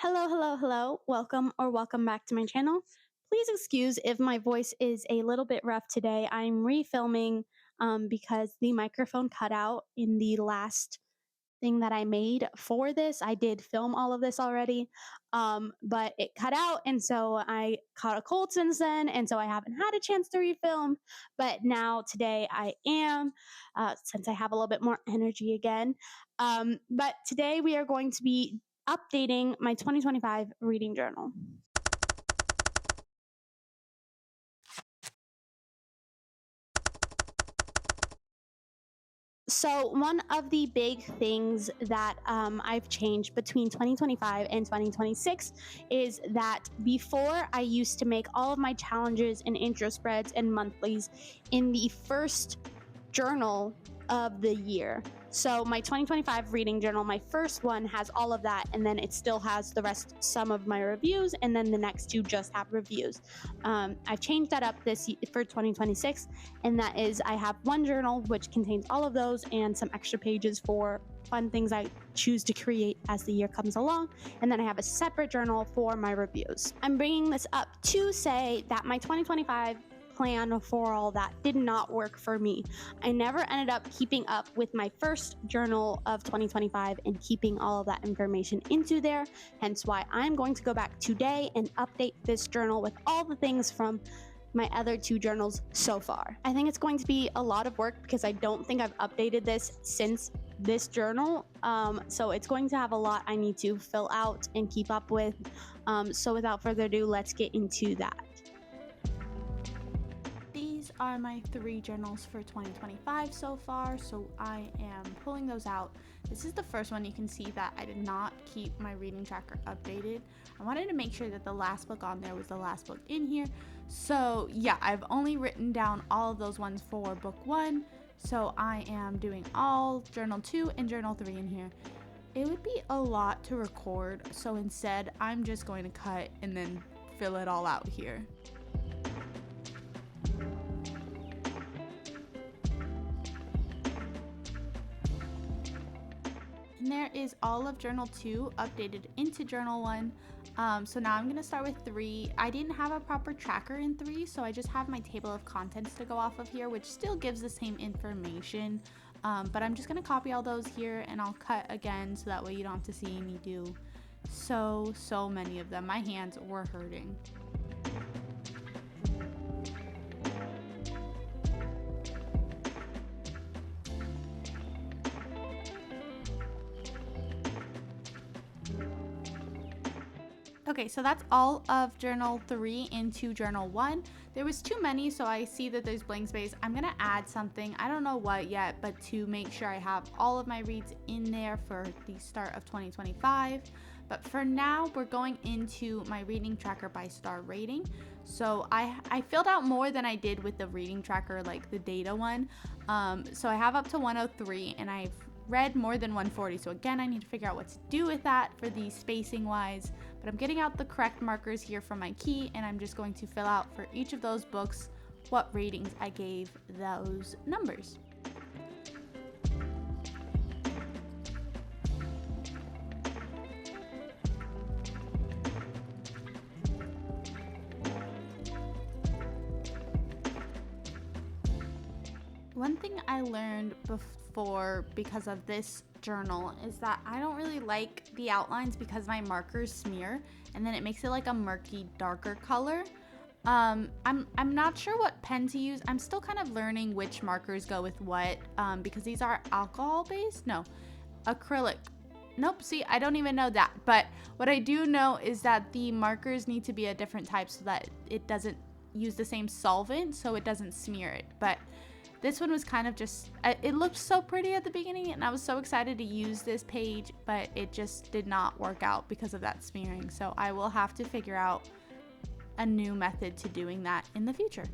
Hello, hello, hello. Welcome back to my channel. Please excuse if my voice is a little bit rough today. I'm refilming because the microphone cut out in the last thing that I made for this. I did film all of this already, but it cut out, and so I caught a cold since then, and so I haven't had a chance to refilm. But now today I am, since I have a little bit more energy again. But today we are going to be updating my 2025 reading journal. So, one of the big things that I've changed between 2025 and 2026 is that before I used to make all of my challenges and intro spreads and monthlies in the first journal of the year. So my 2025 reading journal, my first one has all of that, and then it still has the rest, some of my reviews, and then the next two just have reviews. I've changed that up this for 2026, and that is I have one journal which contains all of those and some extra pages for fun things I choose to create as the year comes along, and then I have a separate journal for my reviews. I'm bringing this up to say that my 2025 plan for all that did not work for me. I never ended up keeping up with my first journal of 2025 and keeping all of that information into there, hence why I'm going to go back today and update this journal with all the things from my other two journals so far. I think it's going to be a lot of work because I don't think I've updated this since this journal. So it's going to have a lot I need to fill out and keep up with. So without further ado, let's get into that. These are my three journals for 2025 so far, so I am pulling those out. This is the first one. You can see that I did not keep my reading tracker updated. I wanted to make sure that the last book on there was the last book in here. So yeah, I've only written down all of those ones for book 1, so I am doing all journal 2 and journal 3 in here. It would be a lot to record, so instead I'm just going to cut and then fill it all out here. And there is all of journal 2 updated into journal 1. So now I'm going to start with 3. I didn't have a proper tracker in 3, so I just have my table of contents to go off of here, which still gives the same information. But I'm just going to copy all those here, and I'll cut again so that way you don't have to see me do so many of them. My hands were hurting. Okay, so that's all of journal 3 into journal 1. There was too many, so I see that there's blank space. I'm gonna add something, I don't know what yet, but to make sure I have all of my reads in there for the start of 2025. But for now, we're going into my reading tracker by star rating. So I filled out more than I did with the reading tracker, like the data one. So I have up to 103, and I've read more than 140. So again, I need to figure out what to do with that for the spacing wise. But I'm getting out the correct markers here from my key, and I'm just going to fill out for each of those books what ratings I gave those numbers. One thing I learned before because of this journal is that I don't really like the outlines because my markers smear and then it makes it like a murky, darker color. I'm not sure what pen to use. I'm still kind of learning which markers go with what, because these are alcohol based. No, acrylic. Nope, see, I don't even know that. But what I do know is that the markers need to be a different type so that it doesn't use the same solvent, so it doesn't smear it. But this one was kind of just, it looked so pretty at the beginning, and I was so excited to use this page, but it just did not work out because of that smearing. So I will have to figure out a new method to doing that in the future.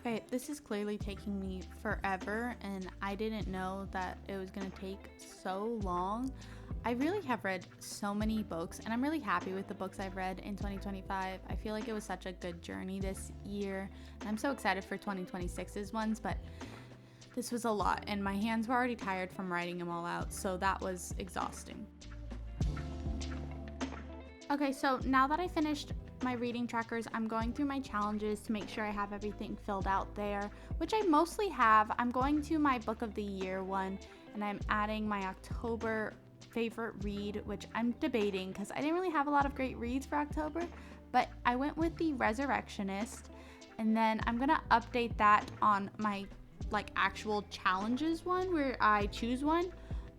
Okay, Okay, this is clearly taking me forever, and I didn't know that it was going to take so long. I really have read so many books, and I'm really happy with the books I've read in 2025. I feel like it was such a good journey this year, and I'm so excited for 2026's ones, but this was a lot, and my hands were already tired from writing them all out, so that was exhausting. Okay, so now that I finished my reading trackers, I'm going through my challenges to make sure I have everything filled out there, which I mostly have. I'm going to my book of the year one, and I'm adding my October favorite read, which I'm debating because I didn't really have a lot of great reads for October, but I went with The Resurrectionist, and then I'm gonna update that on my actual challenges one where I choose one.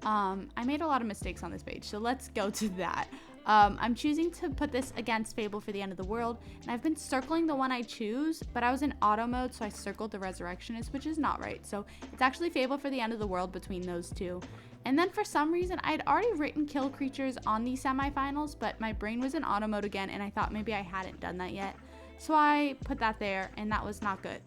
I made a lot of mistakes on this page, so let's go to that. I'm choosing to put this against Fable for the End of the World, and I've been circling the one I choose, but I was in auto mode, so I circled The Resurrectionist, which is not right. So it's actually Fable for the End of the World between those two. And then for some reason, I had already written Kill Creatures on the semifinals, but my brain was in auto mode again, and I thought maybe I hadn't done that yet. So I put that there, and that was not good.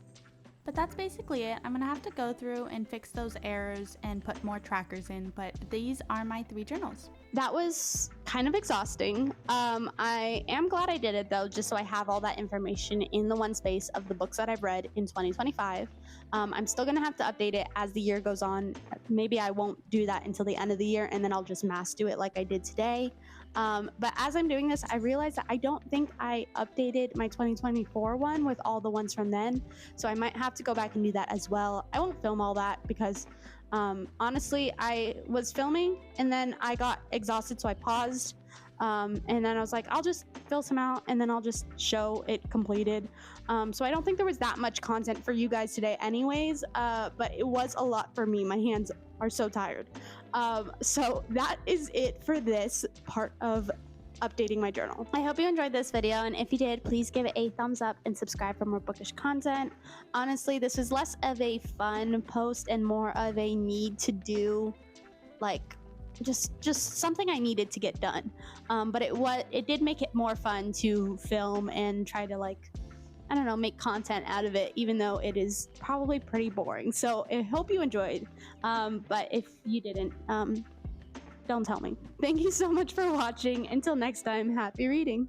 But that's basically it. I'm gonna have to go through and fix those errors and put more trackers in, but these are my 3 journals. That was kind of exhausting. I am glad I did it though, just so I have all that information in the one space of the books that I've read in 2025. I'm still gonna have to update it as the year goes on. Maybe I won't do that until the end of the year, and then I'll just mass do it like I did today. But as I'm doing this, I realized that I don't think I updated my 2024 one with all the ones from then. So I might have to go back and do that as well. I won't film all that because honestly, I was filming and then I got exhausted, so I paused. And then I was like, I'll just fill some out and then I'll just show it completed. So I don't think there was that much content for you guys today anyways, but it was a lot for me. My hands are so tired. So that is it for this part of updating my journal. I hope you enjoyed this video, and if you did, please give it a thumbs up and subscribe for more bookish content. Honestly, this was less of a fun post and more of a need to do, like just something I needed to get done. But it did make it more fun to film and try to I don't know, make content out of it, even though it is probably pretty boring. So I hope you enjoyed. But if you didn't, don't tell me. Thank you so much for watching. Until next time, happy reading.